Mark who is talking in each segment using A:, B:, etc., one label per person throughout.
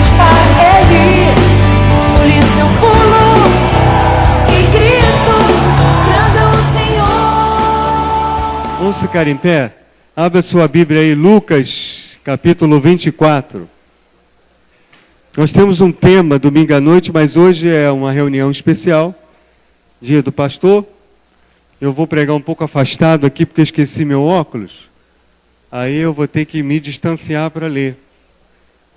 A: para Ele. Por isso eu pulo e grito: grande é o Senhor.
B: Vamos ficar em pé? Abra sua Bíblia aí, Lucas, capítulo 24. Nós temos um tema domingo à noite, mas hoje é uma reunião especial, dia do pastor. Eu vou pregar um pouco afastado aqui porque esqueci meu óculos. Aí eu vou ter que me distanciar para ler.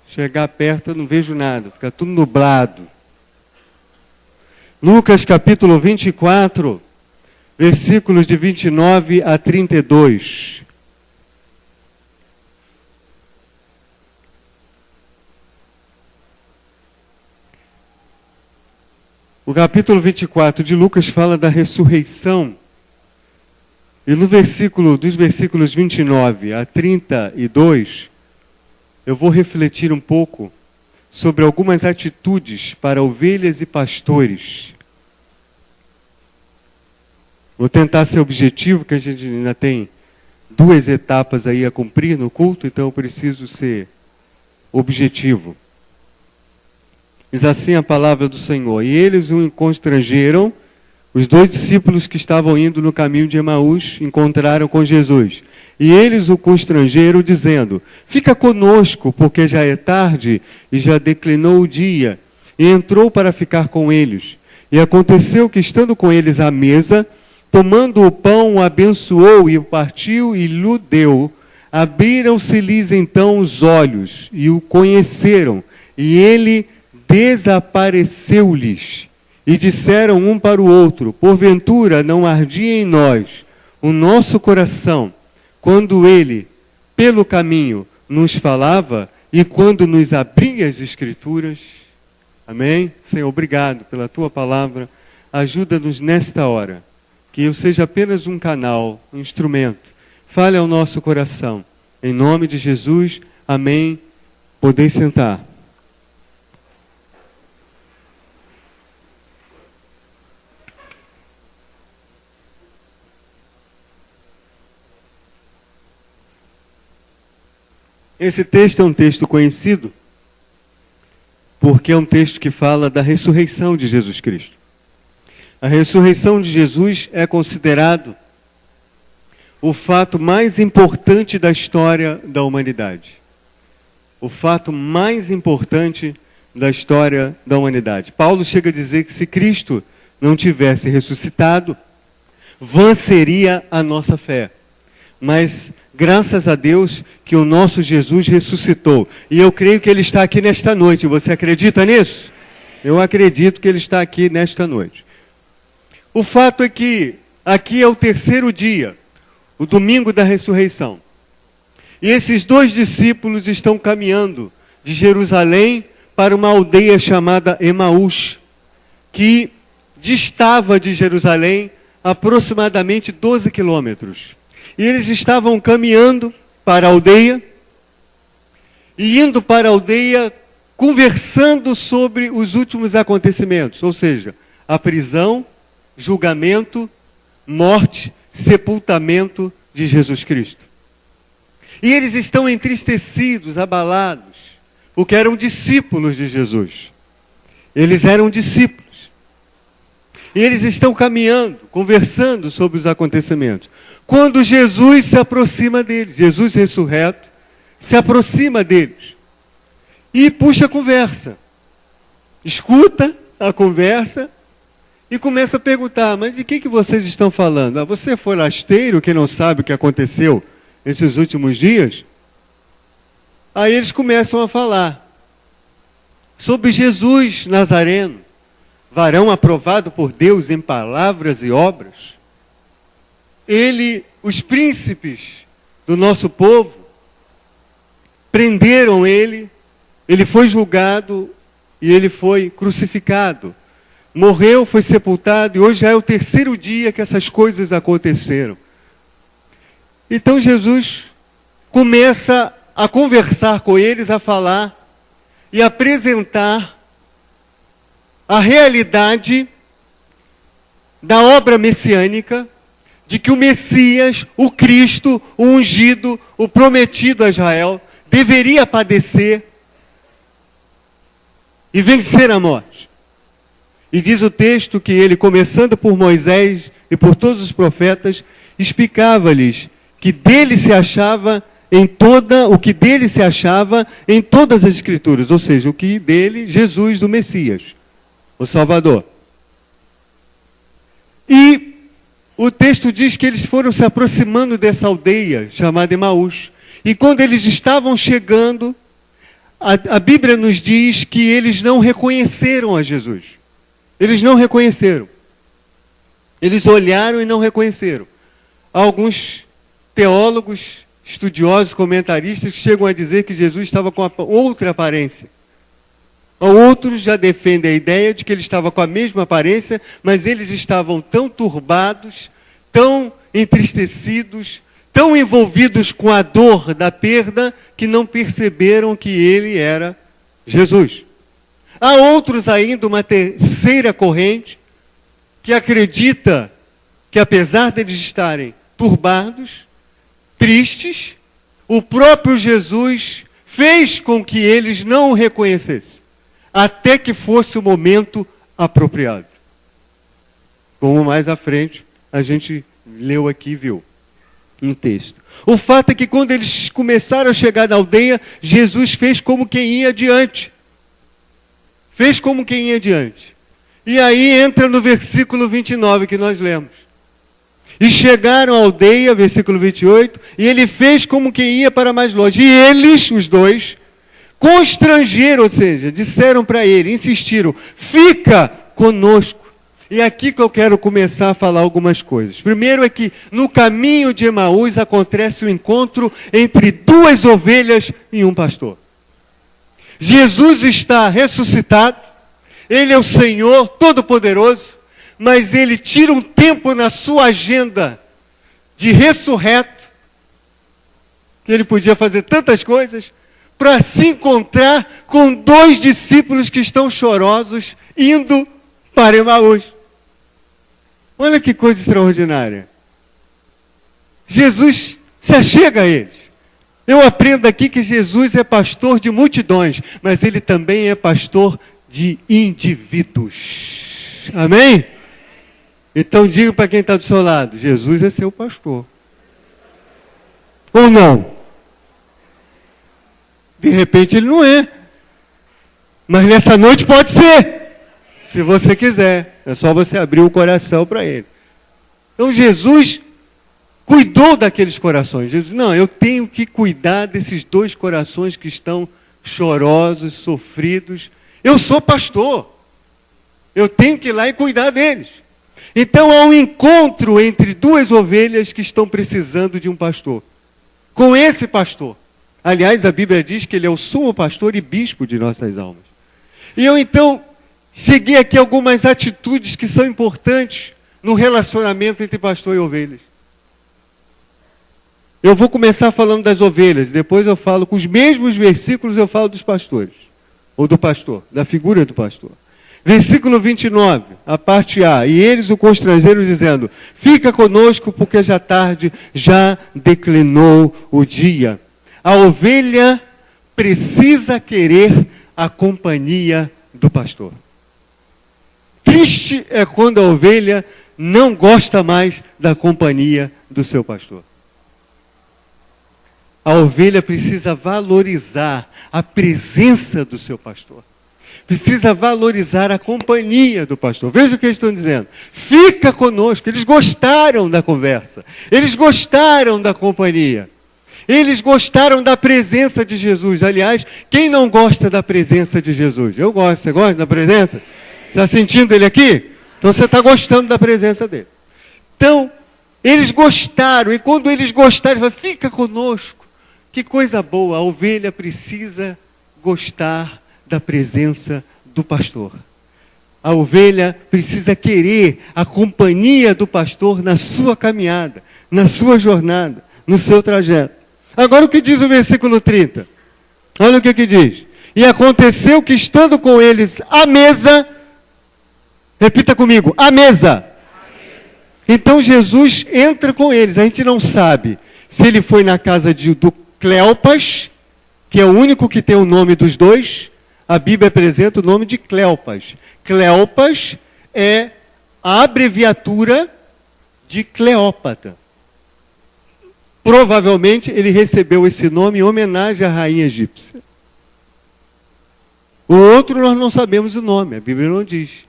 B: Chegar perto eu não vejo nada, fica tudo nublado. Lucas capítulo 24, versículos de 29 a 32. O capítulo 24 de Lucas fala da ressurreição. E no dos versículos 29 a 32, eu vou refletir um pouco sobre algumas atitudes para ovelhas e pastores. Vou tentar ser objetivo, que a gente ainda tem 2 etapas aí a cumprir no culto, então eu preciso ser objetivo. Diz assim a palavra do Senhor: e eles o constrangeram. Os 2 discípulos que estavam indo no caminho de Emaús encontraram com Jesus. E eles o constrangeram, dizendo: fica conosco, porque já é tarde e já declinou o dia. E entrou para ficar com eles. E aconteceu que, estando com eles à mesa, tomando o pão, o abençoou e o partiu e lhe deu. Abriram-se-lhes então os olhos e o conheceram. E ele desapareceu-lhes. E disseram um para o outro: porventura não ardia em nós o nosso coração, quando ele, pelo caminho, nos falava e quando nos abria as Escrituras? Amém? Senhor, obrigado pela tua palavra. Ajuda-nos nesta hora, que eu seja apenas um canal, um instrumento. Fale ao nosso coração. Em nome de Jesus, amém. Podem sentar. Esse texto é um texto conhecido, porque é um texto que fala da ressurreição de Jesus Cristo. A ressurreição de Jesus é considerado o fato mais importante da história da humanidade. O fato mais importante da história da humanidade. Paulo chega a dizer que se Cristo não tivesse ressuscitado, vã seria a nossa fé. Mas graças a Deus que o nosso Jesus ressuscitou. E eu creio que Ele está aqui nesta noite. Você acredita nisso? Eu acredito que Ele está aqui nesta noite. O fato é que aqui é o 3º dia, o domingo da ressurreição. E esses 2 discípulos estão caminhando de Jerusalém para uma aldeia chamada Emaús, que distava de Jerusalém aproximadamente 12 quilômetros. E eles estavam caminhando para a aldeia, e indo para a aldeia, conversando sobre os últimos acontecimentos, ou seja, a prisão, julgamento, morte, sepultamento de Jesus Cristo. E eles estão entristecidos, abalados, porque eram discípulos de Jesus. Eles eram discípulos. E eles estão caminhando, conversando sobre os acontecimentos. Quando Jesus se aproxima deles, Jesus ressurreto, se aproxima deles e puxa a conversa. Escuta a conversa e começa a perguntar: mas de que vocês estão falando? Ah, você é forasteiro que não sabe o que aconteceu nesses últimos dias? Aí eles começam a falar sobre Jesus Nazareno, varão aprovado por Deus em palavras e obras. Os príncipes do nosso povo prenderam ele foi julgado e ele foi crucificado. Morreu, foi sepultado e hoje já é o 3º dia que essas coisas aconteceram. Então Jesus começa a conversar com eles, a falar e apresentar a realidade da obra messiânica, de que o Messias, o Cristo, o ungido, o prometido a Israel, deveria padecer, e vencer a morte. E diz o texto que ele, começando por Moisés e por todos os profetas, explicava-lhes que dele se achava o que dele se achava em todas as Escrituras, ou seja, o que dele, Jesus do Messias, o Salvador. E o texto diz que eles foram se aproximando dessa aldeia chamada Emaús. E quando eles estavam chegando, a Bíblia nos diz que eles não reconheceram a Jesus. Eles não reconheceram. Eles olharam e não reconheceram. Há alguns teólogos, estudiosos, comentaristas que chegam a dizer que Jesus estava com outra aparência. Outros já defendem a ideia de que ele estava com a mesma aparência, mas eles estavam tão turbados, tão entristecidos, tão envolvidos com a dor da perda, que não perceberam que ele era Jesus. Há outros ainda, uma terceira corrente, que acredita que apesar deles estarem turbados, tristes, o próprio Jesus fez com que eles não o reconhecessem, até que fosse o momento apropriado. Como mais à frente a gente leu aqui e viu no texto. O fato é que quando eles começaram a chegar na aldeia, Jesus fez como quem ia adiante. Fez como quem ia adiante. E aí entra no versículo 29 que nós lemos. E chegaram à aldeia, versículo 28, e ele fez como quem ia para mais longe. E eles, os dois, constrangeram, ou seja, disseram para ele, insistiram, fica conosco. E aqui que eu quero começar a falar algumas coisas. Primeiro é que no caminho de Emaús acontece o encontro entre duas ovelhas e um pastor. Jesus está ressuscitado, ele é o Senhor Todo-Poderoso, mas ele tira um tempo na sua agenda de ressurreto, que ele podia fazer tantas coisas, para se encontrar com dois discípulos que estão chorosos, indo para Emaús. Olha que coisa extraordinária. Jesus se achega a eles. Eu aprendo aqui que Jesus é pastor de multidões, mas ele também é pastor de indivíduos. Amém? Então diga para quem está do seu lado, Jesus é seu pastor. Ou não? De repente ele não é. Mas nessa noite pode ser. Se você quiser. É só você abrir o coração para ele. Então Jesus cuidou daqueles corações. Jesus, não, eu tenho que cuidar desses dois corações que estão chorosos, sofridos. Eu sou pastor. Eu tenho que ir lá e cuidar deles. Então há um encontro entre duas ovelhas que estão precisando de um pastor. Com esse pastor. Aliás, a Bíblia diz que ele é o sumo pastor e bispo de nossas almas. E eu então cheguei aqui a algumas atitudes que são importantes no relacionamento entre pastor e ovelhas. Eu vou começar falando das ovelhas, depois eu falo com os mesmos versículos, eu falo dos pastores, ou do pastor, da figura do pastor. Versículo 29, a parte A, e eles o constrangeram dizendo, fica conosco porque já tarde, já declinou o dia. A ovelha precisa querer a companhia do pastor. Triste é quando a ovelha não gosta mais da companhia do seu pastor. A ovelha precisa valorizar a presença do seu pastor. Precisa valorizar a companhia do pastor. Veja o que eles estão dizendo. Fica conosco. Eles gostaram da conversa. Eles gostaram da companhia. Eles gostaram da presença de Jesus. Aliás, quem não gosta da presença de Jesus? Eu gosto. Você gosta da presença? Está sentindo ele aqui? Então você está gostando da presença dele. Então, eles gostaram. E quando eles gostaram, eles falaram, fica conosco. Que coisa boa. A ovelha precisa gostar da presença do pastor. A ovelha precisa querer a companhia do pastor na sua caminhada, na sua jornada, no seu trajeto. Agora o que diz o versículo 30? Olha o que diz. E aconteceu que estando com eles à mesa, repita comigo, à mesa. Então Jesus entra com eles. A gente não sabe se ele foi na casa do Cleopas, que é o único que tem o nome dos dois. a Bíblia apresenta o nome de Cleopas. Cleopas é a abreviatura de Cleópatra. Provavelmente ele recebeu esse nome em homenagem à rainha egípcia. O outro nós não sabemos o nome, a Bíblia não diz.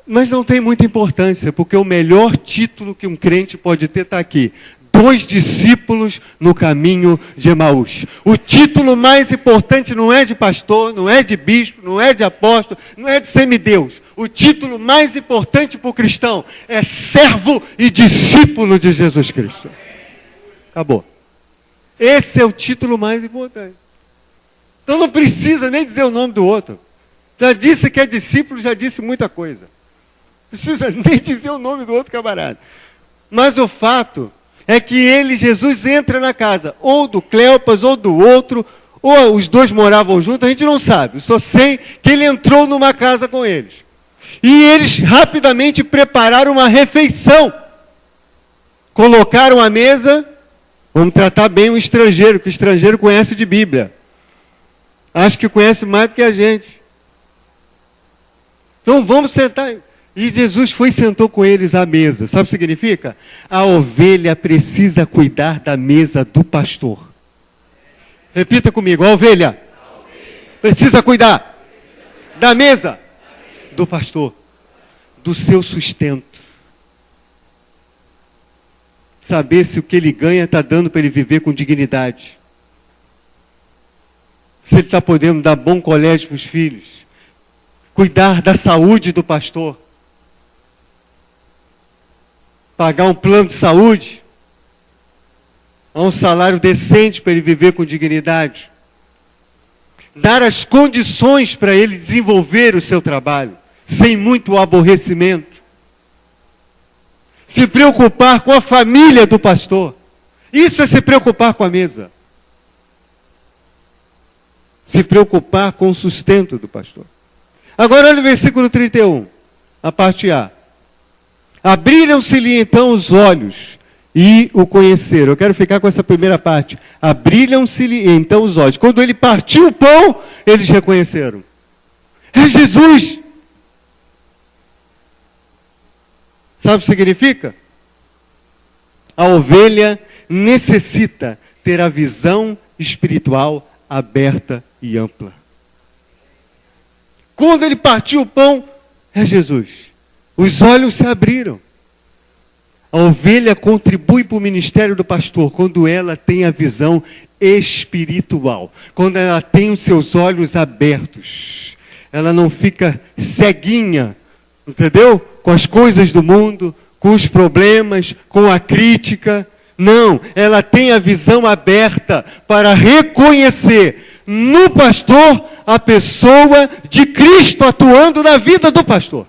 B: Mas não tem muita importância, porque o melhor título que um crente pode ter está aqui. 2 discípulos no caminho de Emaús. O título mais importante não é de pastor, não é de bispo, não é de apóstolo, não é de semideus. O título mais importante para o cristão é servo e discípulo de Jesus Cristo. Acabou. Esse é o título mais importante. Então não precisa nem dizer o nome do outro. Já disse que é discípulo, já disse muita coisa. Não precisa nem dizer o nome do outro camarada. Mas o fato é que Jesus entra na casa, ou do Cleopas, ou do outro, ou os dois moravam juntos, a gente não sabe. Eu só sei que ele entrou numa casa com eles. E eles rapidamente prepararam uma refeição. Colocaram a mesa, vamos tratar bem o estrangeiro, que o estrangeiro conhece de Bíblia. Acho que conhece mais do que a gente. Então vamos sentar. E Jesus foi e sentou com eles à mesa. Sabe o que significa? A ovelha precisa cuidar da mesa do pastor. Repita comigo, a ovelha precisa cuidar da mesa do pastor, do seu sustento. Saber se o que ele ganha está dando para ele viver com dignidade. Se ele está podendo dar bom colégio para os filhos. Cuidar da saúde do pastor. Pagar um plano de saúde. Um salário decente para ele viver com dignidade. Dar as condições para ele desenvolver o seu trabalho. Sem muito aborrecimento. Se preocupar com a família do pastor. Isso é se preocupar com a mesa. Se preocupar com o sustento do pastor. Agora olha o versículo 31, a parte A. Abriram-se-lhe então os olhos e o conheceram. Eu quero ficar com essa primeira parte. Abriram-se-lhe então os olhos. Quando ele partiu o pão, eles reconheceram. É Jesus! Sabe o que significa? A ovelha necessita ter a visão espiritual aberta e ampla. Quando ele partiu o pão, é Jesus. Os olhos se abriram. A ovelha contribui para o ministério do pastor quando ela tem a visão espiritual. Quando ela tem os seus olhos abertos. Ela não fica ceguinha, entendeu? Com as coisas do mundo, com os problemas, com a crítica. Não, ela tem a visão aberta para reconhecer no pastor a pessoa de Cristo atuando na vida do pastor.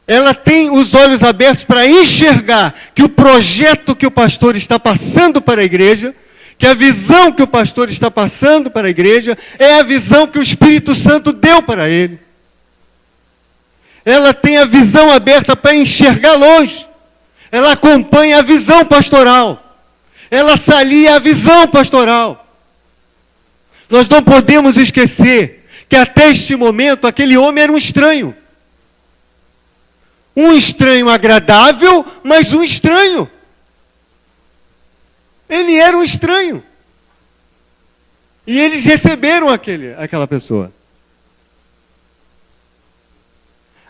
B: Ela tem os olhos abertos para enxergar que o projeto que o pastor está passando para a igreja, que a visão que o pastor está passando para a igreja, é a visão que o Espírito Santo deu para ele. Ela tem a visão aberta para enxergar longe. Ela acompanha a visão pastoral. Ela se alia à visão pastoral. Nós não podemos esquecer que até este momento aquele homem era um estranho. Um estranho agradável, mas um estranho. Ele era um estranho. E eles receberam aquela pessoa.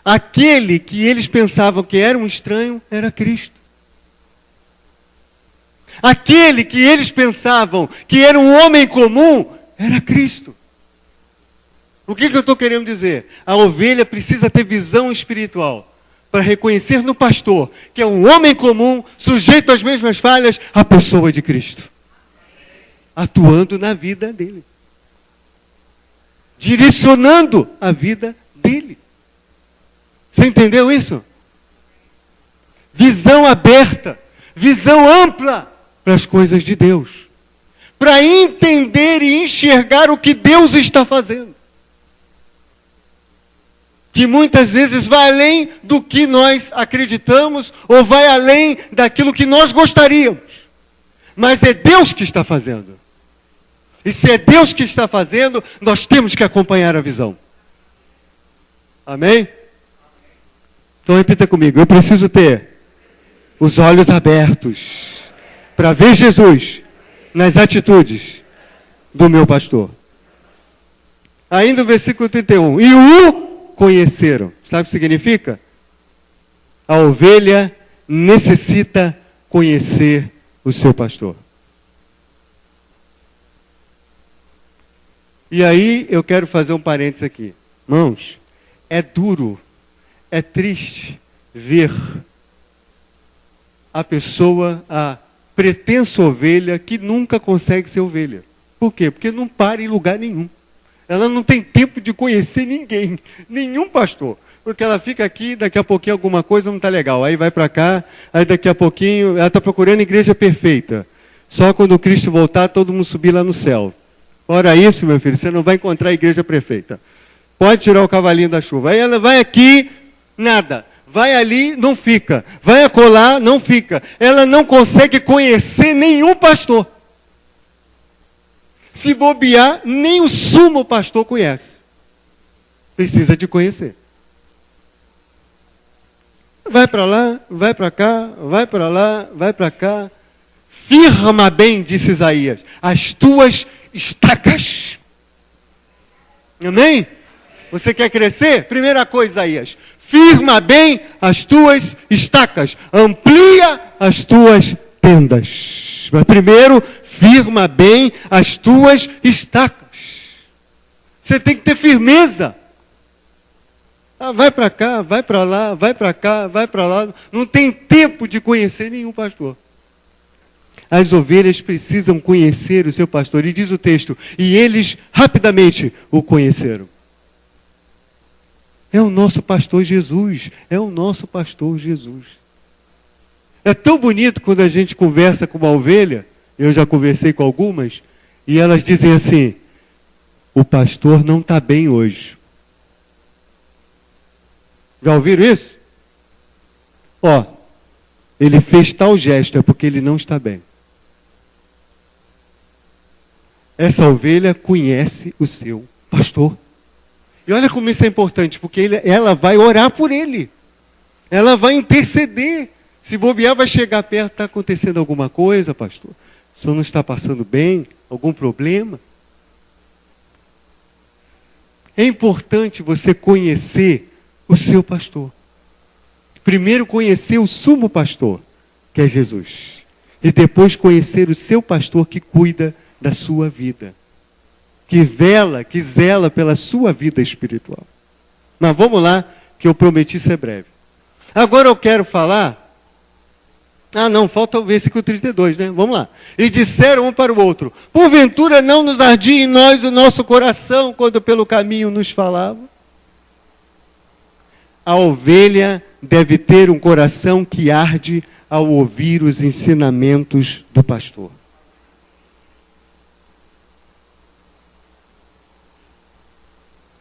B: Aquele que eles pensavam que era um estranho, era Cristo. Aquele que eles pensavam que era um homem comum, era Cristo. O que eu estou querendo dizer? A ovelha precisa ter visão espiritual para reconhecer no pastor que é um homem comum, sujeito às mesmas falhas, a pessoa de Cristo. Atuando na vida dele. Direcionando a vida dele. Você entendeu isso? Visão aberta, visão ampla para as coisas de Deus. Para entender e enxergar o que Deus está fazendo. Que muitas vezes vai além do que nós acreditamos ou vai além daquilo que nós gostaríamos. Mas é Deus que está fazendo. E se é Deus que está fazendo, nós temos que acompanhar a visão. Amém? Então repita comigo, eu preciso ter os olhos abertos para ver Jesus nas atitudes do meu pastor. Ainda o versículo 31. E o conheceram. Sabe o que significa? A ovelha necessita conhecer o seu pastor. E aí eu quero fazer um parênteses aqui. Irmãos, é duro, é triste ver a pessoa, a pretensa ovelha que nunca consegue ser ovelha. Por quê? Porque não para em lugar nenhum. Ela não tem tempo de conhecer ninguém, nenhum pastor. Porque ela fica aqui, daqui a pouquinho alguma coisa não está legal. Aí vai para cá, aí daqui a pouquinho ela está procurando a igreja perfeita. Só quando Cristo voltar, todo mundo subir lá no céu. Ora isso, meu filho, você não vai encontrar a igreja perfeita. Pode tirar o cavalinho da chuva. Aí ela vai aqui, nada. Vai ali, não fica. Vai acolá, não fica. Ela não consegue conhecer nenhum pastor. Se bobear, nem o sumo pastor conhece. Precisa de conhecer. Vai para lá, vai para cá, vai para lá, vai para cá. Firma bem, disse Isaías, as tuas estacas. Amém? Você quer crescer? Primeira coisa, Isaías. Firma bem as tuas estacas. Amplia as tuas tendas. Mas primeiro, firma bem as tuas estacas. Você tem que ter firmeza. Vai para cá, vai para lá, vai para cá, vai para lá. Não tem tempo de conhecer nenhum pastor. As ovelhas precisam conhecer o seu pastor. E diz o texto, e eles rapidamente o conheceram. É o nosso pastor Jesus. É o nosso pastor Jesus. É tão bonito quando a gente conversa com uma ovelha, eu já conversei com algumas, e elas dizem assim, o pastor não está bem hoje. Já ouviram isso? Ó, ele fez tal gesto, é porque ele não está bem. Essa ovelha conhece o seu pastor. E olha como isso é importante, porque ela vai orar por ele. Ela vai interceder. Se bobear, vai chegar perto, está acontecendo alguma coisa, pastor? O senhor não está passando bem? Algum problema? É importante você conhecer o seu pastor. Primeiro conhecer o sumo pastor, que é Jesus. E depois conhecer o seu pastor que cuida da sua vida. Que zela pela sua vida espiritual. Mas vamos lá, que eu prometi ser breve. Agora eu quero falar... não, falta o versículo 32, né? Vamos lá. E disseram um para o outro, porventura não nos ardia em nós o nosso coração, quando pelo caminho nos falava? A ovelha deve ter um coração que arde ao ouvir os ensinamentos do pastor.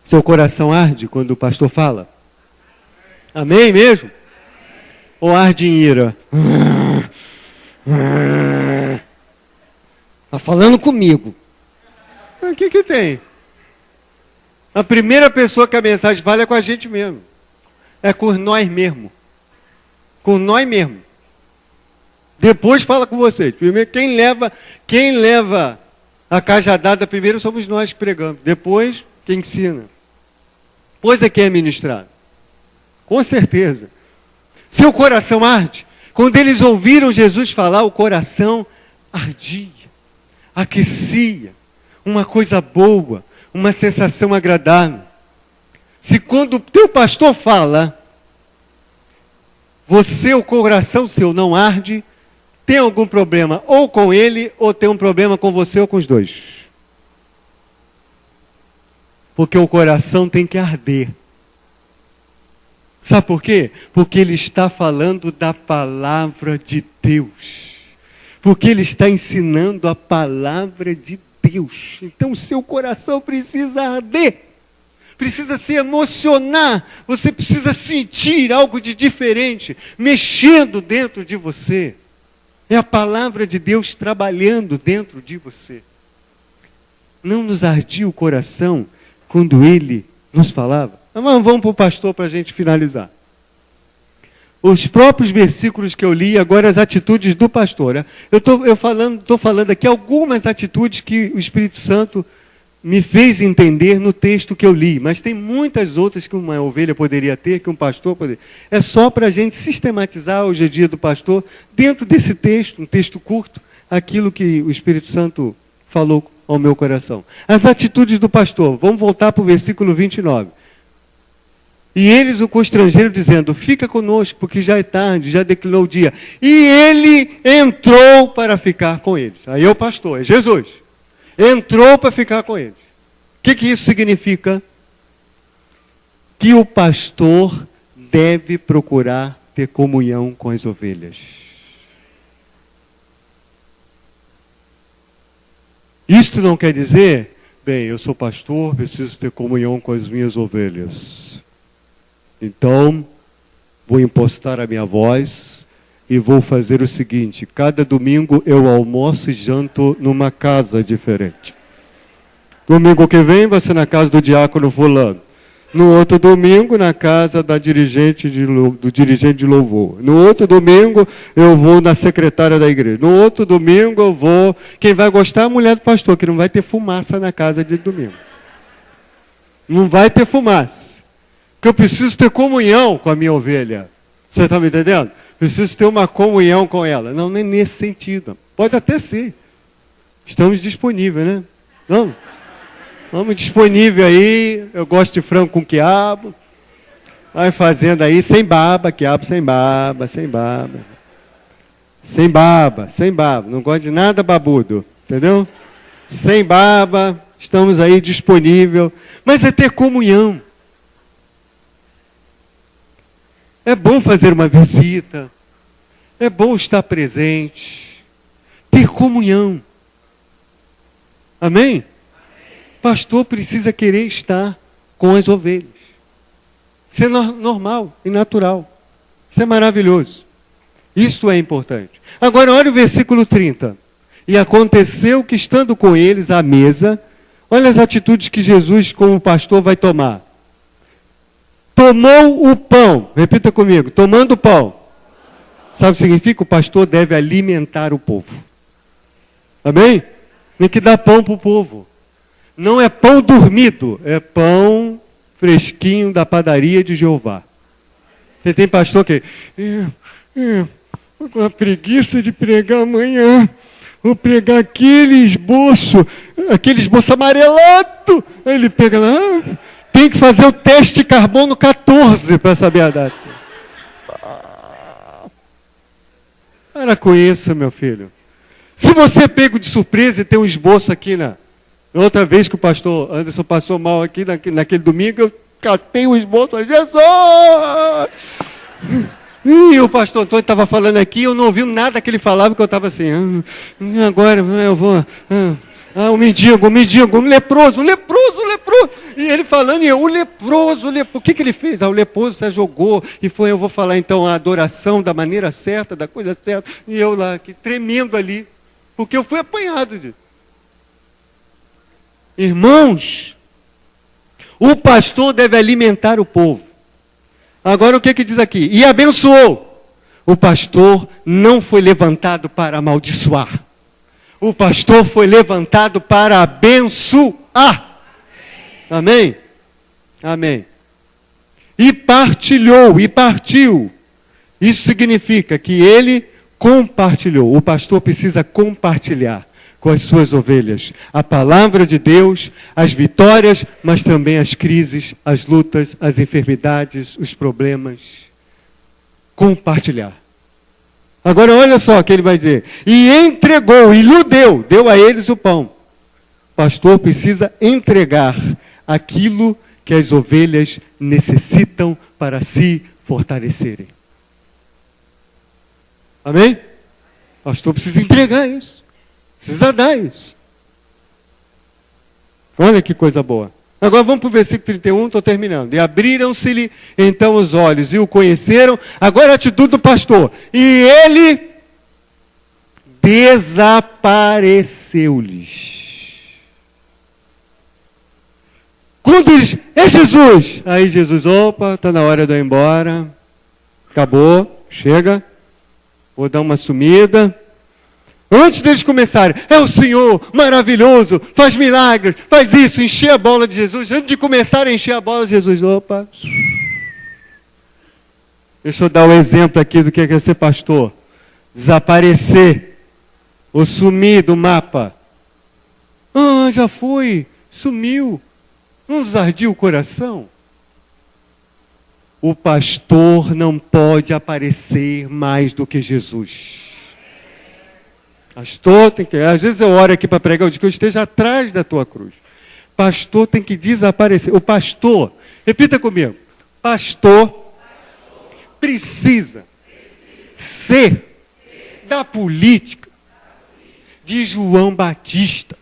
B: Seu coração arde quando o pastor fala? Amém mesmo? Ou arde em ira? Está falando comigo. O que tem? A primeira pessoa que a mensagem fala é com a gente mesmo. É com nós mesmo. Com nós mesmo. Depois fala com vocês. Primeiro, quem leva a cajadada primeiro somos nós que pregamos. Depois, quem ensina. Depois é quem é ministrado. Com certeza. Seu coração arde. Quando eles ouviram Jesus falar, o coração ardia, aquecia, uma coisa boa, uma sensação agradável. Se quando o teu pastor fala, o coração seu não arde, tem algum problema ou com ele, ou tem um problema com você ou com os dois. Porque o coração tem que arder. Sabe por quê? Porque ele está falando da palavra de Deus. Porque ele está ensinando a palavra de Deus. Então o seu coração precisa arder. Precisa se emocionar. Você precisa sentir algo de diferente, mexendo dentro de você. É a palavra de Deus trabalhando dentro de você. Não nos ardia o coração quando ele nos falava? Vamos para o pastor para a gente finalizar. Os próprios versículos que eu li, agora as atitudes do pastor. Eu estou falando aqui algumas atitudes que o Espírito Santo me fez entender no texto que eu li, mas tem muitas outras que uma ovelha poderia ter, que um pastor poderia. É só para a gente sistematizar hoje a dia do pastor, dentro desse texto, um texto curto, aquilo que o Espírito Santo falou ao meu coração. As atitudes do pastor, vamos voltar para o versículo 29. E eles o constrangeram, dizendo, fica conosco, porque já é tarde, já declinou o dia. E ele entrou para ficar com eles. Aí é o pastor, é Jesus. Entrou para ficar com eles. O que isso significa? Que o pastor deve procurar ter comunhão com as ovelhas. Isto não quer dizer, bem, eu sou pastor, preciso ter comunhão com as minhas ovelhas. Então, vou impostar a minha voz e vou fazer o seguinte, cada domingo eu almoço e janto numa casa diferente. Domingo que vem vai ser na casa do diácono fulano. No outro domingo, na casa do dirigente de louvor. No outro domingo, eu vou na secretária da igreja. No outro domingo, eu vou... Quem vai gostar é a mulher do pastor, que não vai ter fumaça na casa de domingo. Não vai ter fumaça. Porque eu preciso ter comunhão com a minha ovelha. Você está me entendendo? Preciso ter uma comunhão com ela. Não, nem nesse sentido. Pode até ser. Estamos disponíveis, né? Não? Vamos disponível aí. Eu gosto de frango com quiabo. Vai fazendo aí sem baba. Quiabo sem baba, sem baba. Sem baba, sem baba. Não gosto de nada babudo. Entendeu? Sem baba. Estamos aí disponível. Mas é ter comunhão. É bom fazer uma visita. É bom estar presente. Ter comunhão. Amém? Pastor precisa querer estar com as ovelhas. Isso é normal e natural. Isso é maravilhoso. Isso é importante. Agora olha o versículo 30. E aconteceu que estando com eles à mesa, olha as atitudes que Jesus como pastor vai tomar. Tomou o pão. Repita comigo. Tomando o pão. Sabe o que significa? O pastor deve alimentar o povo. Amém? Tem que dar pão para o povo. Não é pão dormido. É pão fresquinho da padaria de Jeová. Você tem pastor que... com a preguiça de pregar amanhã. Vou pregar aquele esboço amarelado. Aí ele pega lá... Tem que fazer o teste de carbono 14 para saber a data. Para com isso, meu filho. Se você é pego de surpresa e tem um esboço aqui outra vez que o pastor Anderson passou mal aqui naquele domingo, eu catei o esboço e falei, Jesus! E o pastor Antônio estava falando aqui, eu não ouvi nada que ele falava, porque eu estava assim, agora eu vou... o mendigo, um leproso. E ele falando, o leproso. O que ele fez? O leproso se jogou. E foi, eu vou falar então a adoração da maneira certa, da coisa certa. E eu lá, tremendo ali. Porque eu fui apanhado. Irmãos, o pastor deve alimentar o povo. Agora o que diz aqui? E abençoou. O pastor não foi levantado para amaldiçoar. O pastor foi levantado para abençoar. Amém? Amém. E partilhou, e partiu. Isso significa que ele compartilhou. O pastor precisa compartilhar com as suas ovelhas a palavra de Deus, as vitórias, mas também as crises, as lutas, as enfermidades, os problemas. Compartilhar. Agora olha só o que ele vai dizer. E entregou, e lhe deu a eles o pão. O pastor precisa entregar aquilo que as ovelhas necessitam para se fortalecerem. Amém? O pastor precisa entregar isso. Precisa dar isso. Olha que coisa boa. Agora vamos para o versículo 31, estou terminando. E abriram-se-lhe então os olhos e o conheceram. Agora a atitude do pastor. E ele desapareceu-lhes. Quando eles, é Jesus! Aí Jesus, opa, está na hora de eu ir embora. Acabou, chega. Vou dar uma sumida. Antes deles começarem, é o Senhor maravilhoso, faz milagres, faz isso, encher a bola de Jesus. Antes de começar a encher a bola de Jesus, opa. Deixa eu dar um exemplo aqui do que é ser pastor. Desaparecer, ou sumir do mapa. Ah, já foi, sumiu. Não nos ardia o coração? O pastor não pode aparecer mais do que Jesus. Pastor tem que... Às vezes eu oro aqui para pregar, eu digo que eu esteja atrás da tua cruz. Pastor tem que desaparecer. O pastor, repita comigo. Pastor precisa ser da política de João Batista.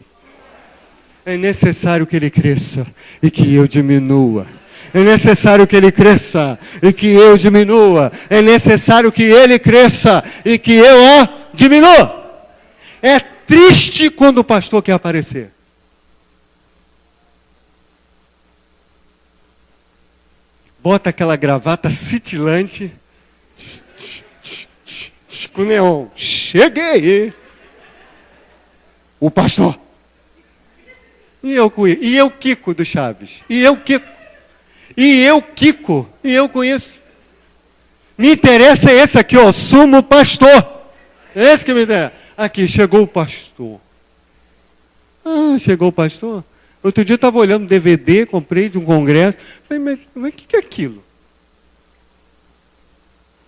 B: É necessário que ele cresça e que eu diminua. É necessário que ele cresça e que eu diminua. É necessário que ele cresça e que eu diminua. É triste quando o pastor quer aparecer. Bota aquela gravata cintilante com neon. Cheguei! O pastor. E eu Kiko do Chaves. E eu Kiko. E eu conheço. Me interessa esse aqui, ó. Sumo pastor. Esse que me interessa. Aqui, chegou o pastor. Ah, chegou o pastor? Outro dia eu estava olhando um DVD, comprei de um congresso. Falei, mas o que é aquilo?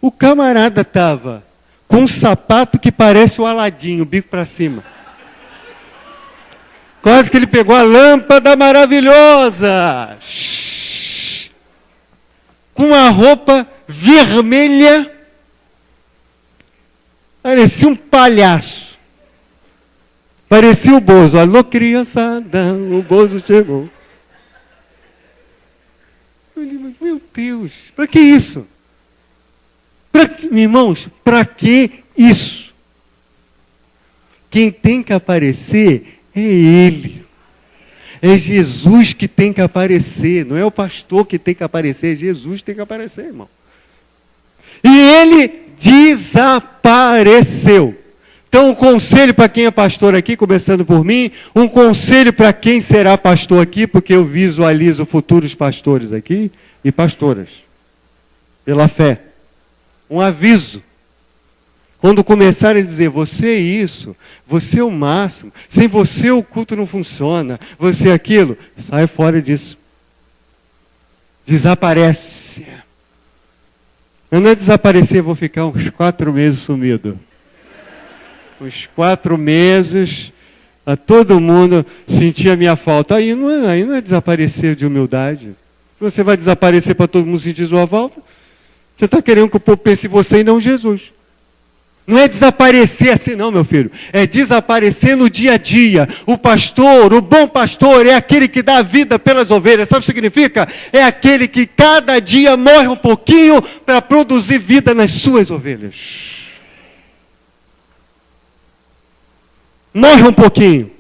B: O camarada estava com um sapato que parece o Aladim, o bico para cima. Quase que ele pegou a lâmpada maravilhosa. Com a roupa vermelha. Parecia um palhaço. Parecia o Bozo. Alô, criançada, o Bozo chegou. Eu digo, meu Deus, para que isso? Irmãos, para que isso? Quem tem que aparecer é Ele. É Jesus que tem que aparecer. Não é o pastor que tem que aparecer, é Jesus que tem que aparecer, irmão. E Ele desapareceu. Então, um conselho para quem é pastor aqui, começando por mim, um conselho para quem será pastor aqui, porque eu visualizo futuros pastores aqui e pastoras, pela fé. Um aviso. Quando começarem a dizer, você é isso, você é o máximo, sem você o culto não funciona, você é aquilo, sai fora disso. Desaparece. Eu não é desaparecer, vou ficar uns 4 meses sumido. Uns 4 meses, a todo mundo sentir a minha falta. Aí não é desaparecer de humildade. Você vai desaparecer para todo mundo sentir sua falta? Você está querendo que o povo pense em você e não Jesus. Não é desaparecer assim não, meu filho. É desaparecer no dia a dia. O pastor, o bom pastor, é aquele que dá a vida pelas ovelhas. Sabe o que significa? É aquele que cada dia morre um pouquinho para produzir vida nas suas ovelhas. Morre um pouquinho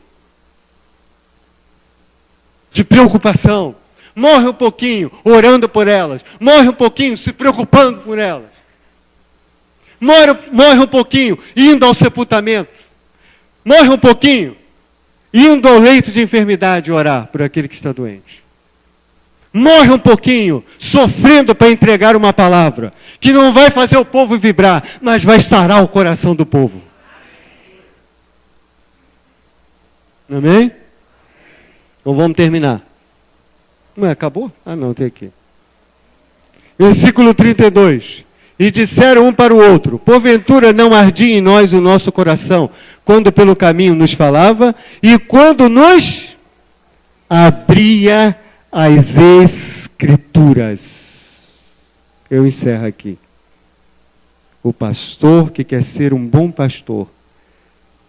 B: de preocupação. Morre um pouquinho orando por elas. Morre um pouquinho se preocupando por elas. Morre um pouquinho indo ao sepultamento. Morre um pouquinho indo ao leito de enfermidade orar por aquele que está doente. Morre um pouquinho sofrendo para entregar uma palavra que não vai fazer o povo vibrar, mas vai sarar o coração do povo. Amém? Então vamos terminar. Não é, acabou? Ah não, tem aqui. Versículo 32. E disseram um para o outro, porventura não ardia em nós o nosso coração, quando pelo caminho nos falava, e quando nos abria as Escrituras. Eu encerro aqui. O pastor que quer ser um bom pastor,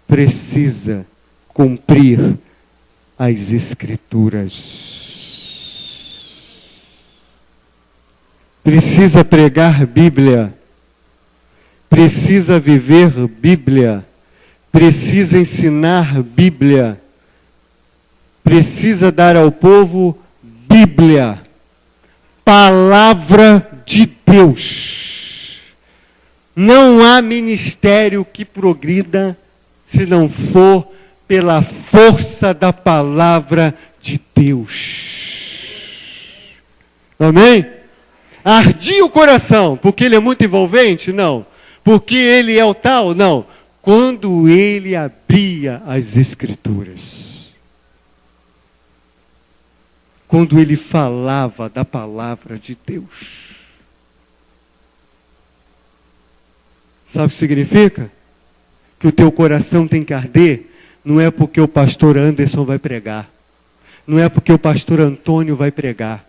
B: precisa cumprir as Escrituras. Precisa pregar Bíblia, precisa viver Bíblia, precisa ensinar Bíblia, precisa dar ao povo Bíblia, palavra de Deus. Não há ministério que progrida se não for pela força da palavra de Deus. Amém? Ardia o coração, porque ele é muito envolvente? Não. Porque ele é o tal? Não. Quando ele abria as Escrituras. Quando ele falava da palavra de Deus. Sabe o que significa? Que o teu coração tem que arder, não é porque o pastor Anderson vai pregar. Não é porque o pastor Antônio vai pregar.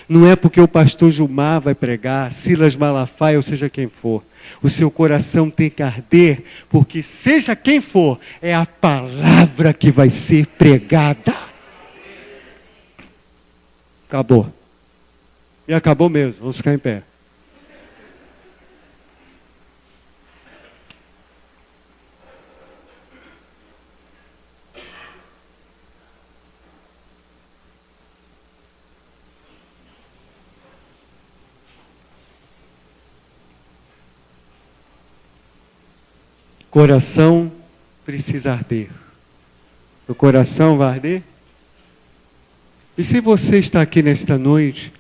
B: Não é porque o pastor Gilmar vai pregar, Silas Malafaia, ou seja quem for. O seu coração tem que arder, porque seja quem for, é a palavra que vai ser pregada. Acabou. E acabou mesmo, vamos ficar em pé. Coração precisa arder. O coração vai arder? E se você está aqui nesta noite,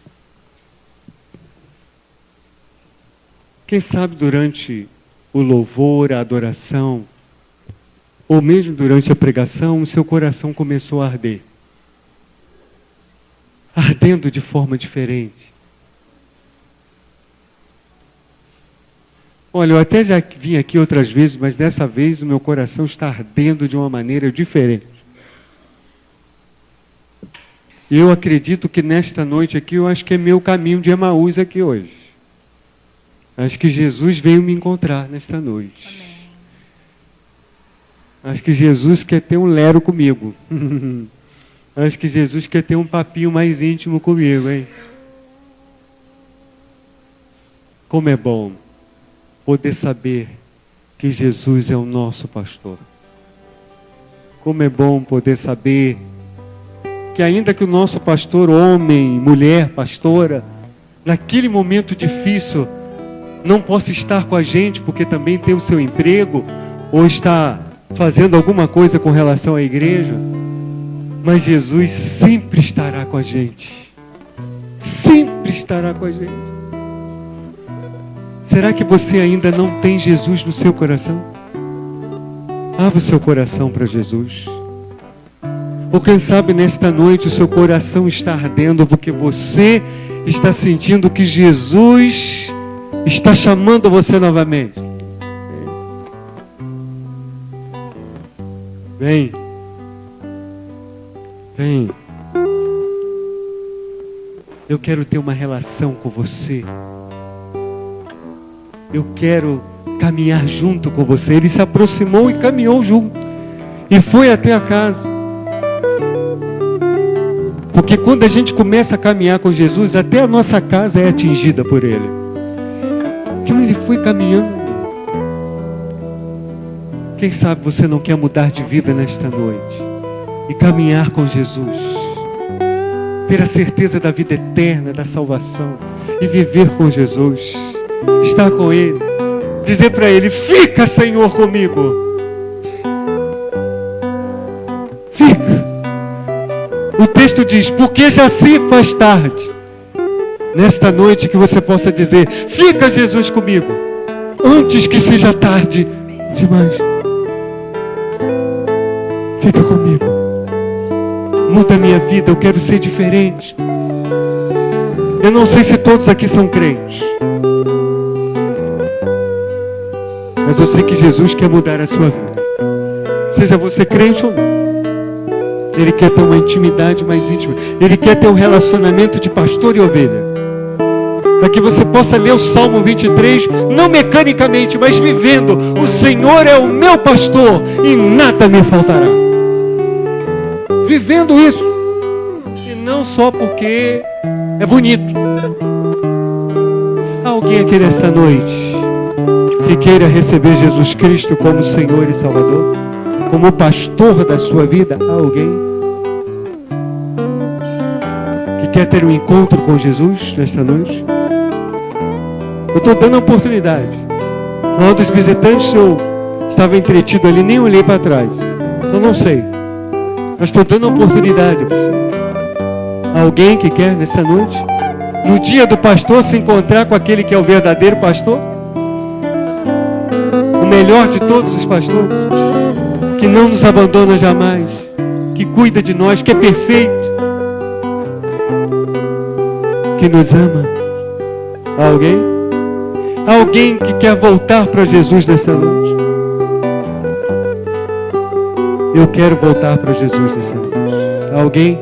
B: quem sabe durante o louvor, a adoração, ou mesmo durante a pregação, o seu coração começou a arder. Ardendo de forma diferente. Olha, eu até já vim aqui outras vezes, mas dessa vez o meu coração está ardendo de uma maneira diferente. E eu acredito que nesta noite aqui, eu acho que é meu caminho de Emaús aqui hoje. Acho que Jesus veio me encontrar nesta noite.
A: Amém.
B: Acho que Jesus quer ter um lero comigo. Acho que Jesus quer ter um papinho mais íntimo comigo, hein? Como é bom poder saber que Jesus é o nosso pastor. Como é bom poder saber que ainda que o nosso pastor, homem, mulher, pastora, naquele momento difícil, não possa estar com a gente porque também tem o seu emprego, ou está fazendo alguma coisa com relação à igreja, mas Jesus sempre estará com a gente. Sempre estará com a gente. Será que você ainda não tem Jesus no seu coração? Abra o seu coração para Jesus. Ou quem sabe nesta noite o seu coração está ardendo porque você está sentindo que Jesus está chamando você novamente. Vem. Vem. Eu quero ter uma relação com você. Eu quero caminhar junto com você. Ele se aproximou e caminhou junto. E foi até a casa. Porque quando a gente começa a caminhar com Jesus, até a nossa casa é atingida por Ele. Então Ele foi caminhando. Quem sabe você não quer mudar de vida nesta noite e caminhar com Jesus, ter a certeza da vida eterna, da salvação, e viver com Jesus, estar com Ele, dizer para Ele: fica, Senhor, comigo. Fica. O texto diz: porque já se faz tarde. Nesta noite que você possa dizer: fica, Jesus, comigo, antes que seja tarde demais. Fica comigo. Muda a minha vida, eu quero ser diferente. Eu não sei se todos aqui são crentes, mas eu sei que Jesus quer mudar a sua vida. Seja você crente ou não. Ele quer ter uma intimidade mais íntima. Ele quer ter um relacionamento de pastor e ovelha. Para que você possa ler o Salmo 23, não mecanicamente, mas vivendo. O Senhor é o meu pastor e nada me faltará. Vivendo isso. E não só porque é bonito. Há alguém aqui nesta noite que queira receber Jesus Cristo como Senhor e Salvador? Como pastor da sua vida? Há alguém que quer ter um encontro com Jesus nesta noite? Eu estou dando a oportunidade. Na hora dos visitantes eu estava entretido ali, nem olhei para trás. Eu não sei. Mas estou dando a oportunidade a você. Alguém que quer nesta noite, no dia do pastor, se encontrar com aquele que é o verdadeiro pastor? O melhor de todos os pastores, que não nos abandona jamais, que cuida de nós, que é perfeito, que nos ama. Alguém? Alguém que quer voltar para Jesus nesta noite? Eu quero voltar para Jesus nesta noite. Alguém?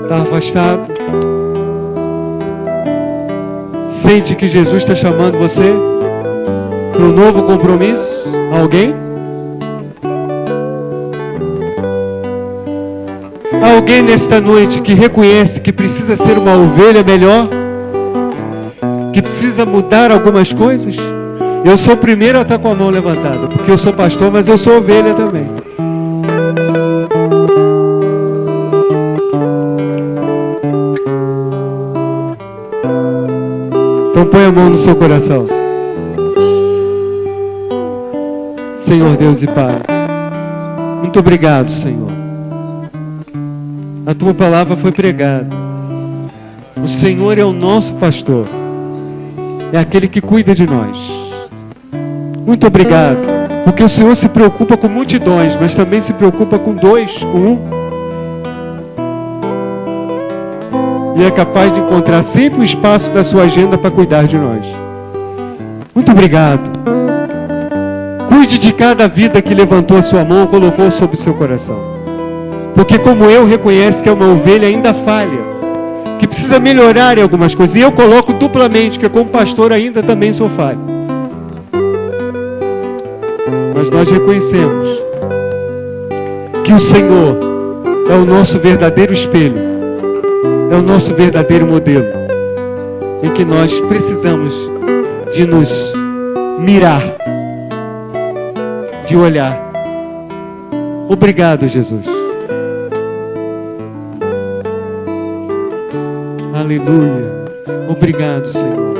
B: Está afastado? Sente que Jesus está chamando você para um novo compromisso? Alguém? Alguém nesta noite que reconhece que precisa ser uma ovelha melhor? Que precisa mudar algumas coisas? Eu sou o primeiro a estar com a mão levantada, porque eu sou pastor, mas eu sou ovelha também. Então põe a mão no seu coração. Senhor Deus e Pai, muito obrigado, Senhor. A Tua palavra foi pregada. O Senhor é o nosso pastor. É aquele que cuida de nós. Muito obrigado, porque o Senhor se preocupa com multidões, mas também se preocupa com dois, com um. E é capaz de encontrar sempre um espaço da sua agenda para cuidar de nós. Muito obrigado. Cuide de cada vida que levantou a sua mão ou colocou sobre o seu coração. Porque como eu reconheço que é uma ovelha ainda falha, que precisa melhorar em algumas coisas. E eu coloco duplamente, que como pastor ainda também sou falho. Mas nós reconhecemos que o Senhor é o nosso verdadeiro espelho, é o nosso verdadeiro modelo, em que nós precisamos de nos mirar, de olhar. Obrigado, Jesus. Aleluia. Obrigado, Senhor.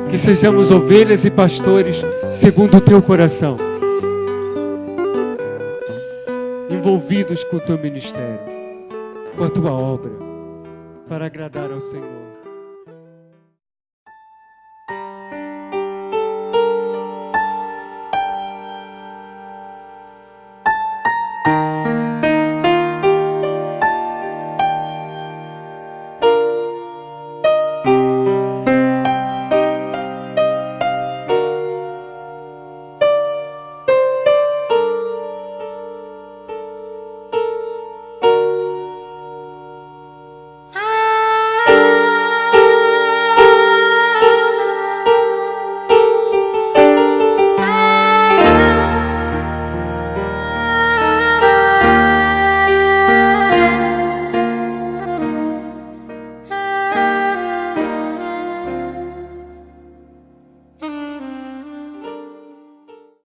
B: Que sejamos ovelhas e pastores segundo o Teu coração, envolvidos com o Teu ministério, com a Tua obra, para agradar ao Senhor.